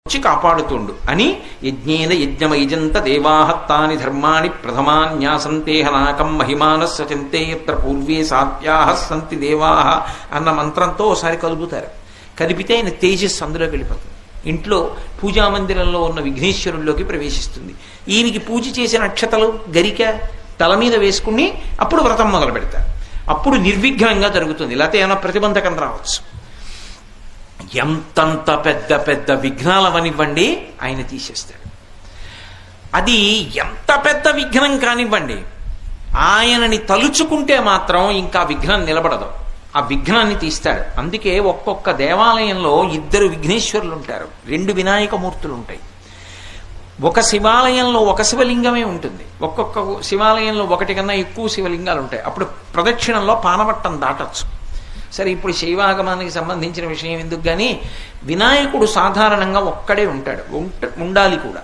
వచ్చి కాపాడుతుండు అని యజ్ఞేన యజ్ఞమైజంత దేవాహత్తాని ధర్మాణి ప్రథమాన్యాసంతేహనాకం మహిమానస్సంతే యత్ర పూర్వే సాత్యాహ సంతి దేవాహ అన్న మంత్రంతో ఒకసారి కలుపుతారు. కదిపితే ఆయన తేజస్సు అందులోకి వెళ్ళిపోతుంది. ఇంట్లో పూజామందిరంలో ఉన్న విఘ్నేశ్వరుల్లోకి ప్రవేశిస్తుంది. ఈయనకి పూజ చేసిన అక్షతలు గరిక తల మీద వేసుకుని అప్పుడు వ్రతం మొదలు పెడతారు. అప్పుడు నిర్విఘ్నంగా జరుగుతుంది. లేకపోతే ఏమైనా ప్రతిబంధకం రావచ్చు. ఎంతంత పెద్ద పెద్ద విఘ్నాలవనివ్వండి ఆయన తీసేస్తాడు. అది ఎంత పెద్ద విఘ్నం కానివ్వండి, ఆయనని తలుచుకుంటే మాత్రం ఇంకా విఘ్నం నిలబడదు. ఆ విఘ్నాన్ని తీస్తాడు. అందుకే ఒక్కొక్క దేవాలయంలో 2 విఘ్నేశ్వరులు ఉంటారు, 2 వినాయక మూర్తులు ఉంటాయి. ఒక శివాలయంలో ఒక శివలింగమే ఉంటుంది, ఒక్కొక్క శివాలయంలో 1 కన్నా ఎక్కువ శివలింగాలు ఉంటాయి. అప్పుడు ప్రదక్షిణంలో పానవట్టం దాటచ్చు. సరే, ఇప్పుడు శైవాగమానికి సంబంధించిన విషయం ఎందుకు, కానీ వినాయకుడు సాధారణంగా ఒక్కడే ఉంటాడు, ఉండాలి కూడా.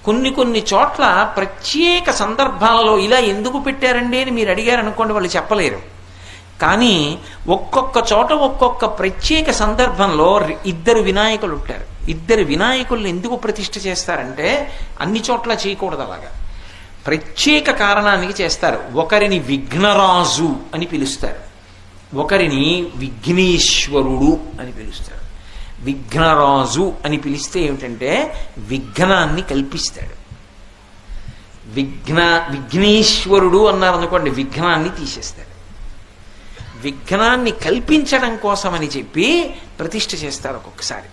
కొన్ని చోట్ల ప్రత్యేక సందర్భాలలో ఇలా ఎందుకు పెట్టారండి అని మీరు అడిగారనుకోండి, వాళ్ళు చెప్పలేరు. కానీ ఒక్కొక్క చోట ఒక్కొక్క ప్రత్యేక సందర్భంలో 2 వినాయకులు ఉంటారు. 2 వినాయకుల్ని ఎందుకు ప్రతిష్ఠ చేస్తారంటే అన్ని చోట్ల చేయకూడదు, అలాగా ప్రత్యేక కారణానికి చేస్తారు. ఒకరిని విఘ్నరాజు అని పిలుస్తారు, ఒకరిని విఘ్నేశ్వరుడు అని పిలుస్తారు. విఘ్నరాజు అని పిలిస్తే ఏమిటంటే విఘ్నాన్ని కల్పిస్తాడు. విఘ్నేశ్వరుడు అన్నారనుకోండి, విఘ్నాన్ని తీసేస్తాడు. విఘ్నాన్ని కల్పించడం కోసమని చెప్పి ప్రతిష్ఠ చేస్తారు ఒక్కొక్కసారి.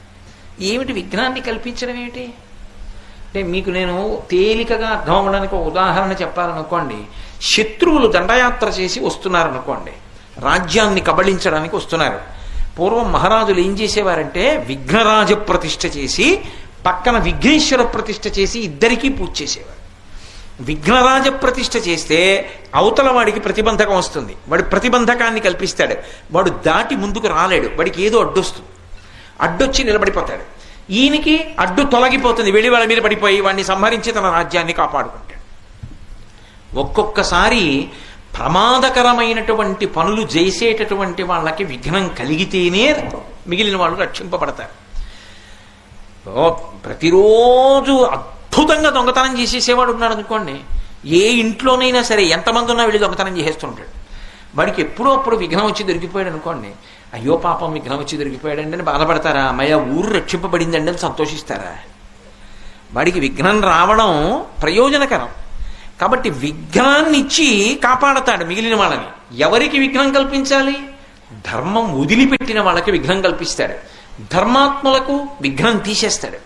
ఏమిటి విఘ్నాన్ని కల్పించడం ఏమిటి అంటే, మీకు నేను తేలికగా అర్థం అవ్వడానికి ఒక ఉదాహరణ చెప్పాలనుకోండి. శత్రువులు దండయాత్ర చేసి వస్తున్నారనుకోండి, రాజ్యాన్ని కబళించడానికి వస్తున్నారు. పూర్వం మహారాజులు ఏం చేసేవారంటే విఘ్నరాజ ప్రతిష్ఠ చేసి పక్కన విఘ్నేశ్వర ప్రతిష్ఠ చేసి ఇద్దరికీ పూజ చేసేవారు. విఘ్నరాజ ప్రతిష్ఠ చేస్తే అవతల వాడికి ప్రతిబంధకం వస్తుంది, వాడి ప్రతిబంధకాన్ని కల్పిస్తాడు. వాడు దాటి ముందుకు రాలేడు, వాడికి ఏదో అడ్డొస్తుంది, అడ్డొచ్చి నిలబడిపోతాడు. ఈయనకి అడ్డు తొలగిపోతుంది, వెళ్ళి వాళ్ళ మీద పడిపోయి వాడిని సంహరించి తన రాజ్యాన్ని కాపాడుకుంటాడు. ఒక్కొక్కసారి ప్రమాదకరమైనటువంటి పనులు చేసేటటువంటి వాళ్ళకి విఘ్నం కలిగితేనే మిగిలిన వాళ్ళు రక్షింపబడతారు. ప్రతిరోజు అద్భుతంగా దొంగతనం చేసేసేవాడు ఉన్నాడు అనుకోండి, ఏ ఇంట్లోనైనా సరే ఎంతమంది ఉన్నా వెళ్ళి దొంగతనం చేసేస్తుంటాడు. వాడికి ఎప్పుడో అప్పుడు విఘ్నం వచ్చి దొరికిపోయాడు అనుకోండి, అయ్యో పాపం విఘ్నం వచ్చి దొరికిపోయాడండి అని బాధపడతారా? అమ్మయ్య ఊరు రక్షింపబడిందండి అని సంతోషిస్తారా? వాడికి విఘ్నం రావడం ప్రయోజనకరం కాబట్టి విఘ్నాన్ని ఇచ్చి కాపాడతాడు మిగిలిన వాళ్ళని. ఎవరికి విఘ్నం కల్పించాలి? ధర్మం వదిలిపెట్టిన వాళ్ళకి విఘ్నం కల్పిస్తాడు, ధర్మాత్ములకు విఘ్నం తీసేస్తాడు.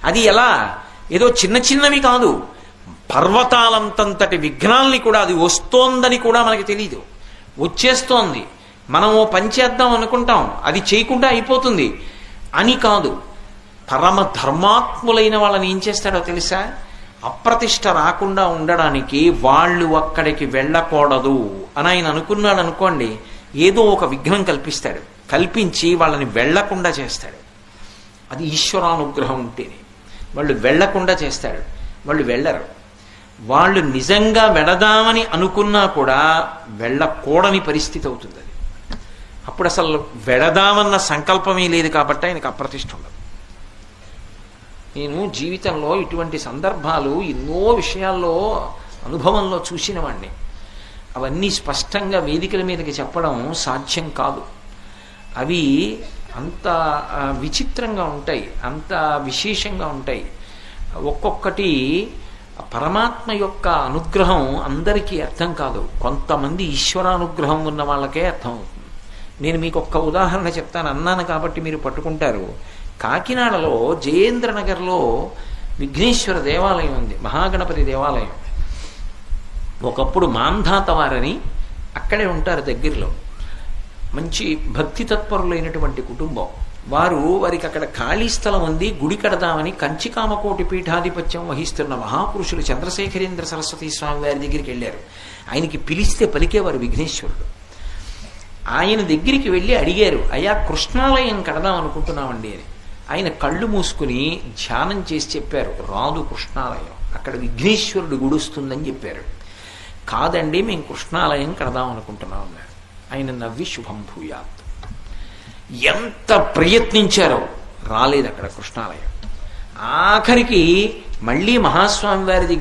అది ఎలా? ఏదో చిన్నవి కాదు, పర్వతాలంతంతటి విఘ్నాల్ని కూడా, అది వస్తోందని కూడా మనకి తెలీదు, వచ్చేస్తోంది, మనం ఓ పని చేద్దాం అనుకుంటాం, అది చేయకుండా అయిపోతుంది అని కాదు. పరమ ధర్మాత్ములైన వాళ్ళని ఏం చేస్తాడో తెలుసా? అప్రతిష్ట రాకుండా ఉండడానికి వాళ్ళు అక్కడికి వెళ్ళకూడదు అని ఆయన అనుకున్నాడు అనుకోండి, ఏదో ఒక విఘ్నం కల్పిస్తాడు, కల్పించి వాళ్ళని వెళ్లకుండా చేస్తాడు. అది ఈశ్వరానుగ్రహం ఉంటేనే. వాళ్ళు వెళ్లకుండా చేస్తాడు, వాళ్ళు వెళ్ళరు. వాళ్ళు నిజంగా వెళదామని అనుకున్నా కూడా వెళ్ళకూడని పరిస్థితి అవుతుంది. అది అప్పుడు అసలు వెళదామన్న సంకల్పమే లేదు కాబట్టి ఆయనకు అప్రతిష్ట ఉండదు. నేను జీవితంలో ఇటువంటి సందర్భాలు ఎన్నో విషయాల్లో అనుభవంలో చూసిన వాడిని. అవన్నీ స్పష్టంగా వేదికల మీదకి చెప్పడం సాధ్యం కాదు. అవి అంత విచిత్రంగా ఉంటాయి, అంత విశేషంగా ఉంటాయి. ఒక్కొక్కటి పరమాత్మ యొక్క అనుగ్రహం అందరికీ అర్థం కాదు, కొంతమంది ఈశ్వరానుగ్రహం ఉన్న వాళ్ళకే అర్థం అవుతుంది. నేను మీకు ఒక్క ఉదాహరణ చెప్తాను, అన్నాను కాబట్టి మీరు పట్టుకుంటారు. కాకినాడలో జయేంద్రనగర్లో విఘ్నేశ్వర దేవాలయం ఉంది, మహాగణపతి దేవాలయం. ఒకప్పుడు మాంధాతవారని అక్కడే ఉంటారు దగ్గరలో, మంచి భక్తి తత్పరులైనటువంటి కుటుంబం వారికి అక్కడ ఖాళీ స్థలం ఉంది, గుడి కడదామని కంచికామకోటి పీఠాధిపత్యం వహిస్తున్న మహాపురుషులు చంద్రశేఖరేంద్ర సరస్వతి స్వామి వారి దగ్గరికి వెళ్ళారు. ఆయనకి పిలిస్తే పలికేవారు విఘ్నేశ్వరుడు. ఆయన దగ్గరికి వెళ్ళి అడిగారు, అయ్యా కృష్ణాలయం కడదాం అనుకుంటున్నామండి అని. ఆయన కళ్ళు మూసుకుని ధ్యానం చేసి చెప్పారు, రాదు కృష్ణాలయం, అక్కడ విఘ్నేశ్వరుడు గుడుస్తుందని చెప్పారు. కాదండి, మేము కృష్ణాలయం కడదాం అనుకుంటున్నాం అన్నారు. ఆయన నవ్వి శుభం భూయాత్. ఎంత ప్రయత్నించారో రాలేదు అక్కడ కృష్ణాలయం. ఆఖరికి మళ్ళీ మహాస్వామి వారి దగ్గర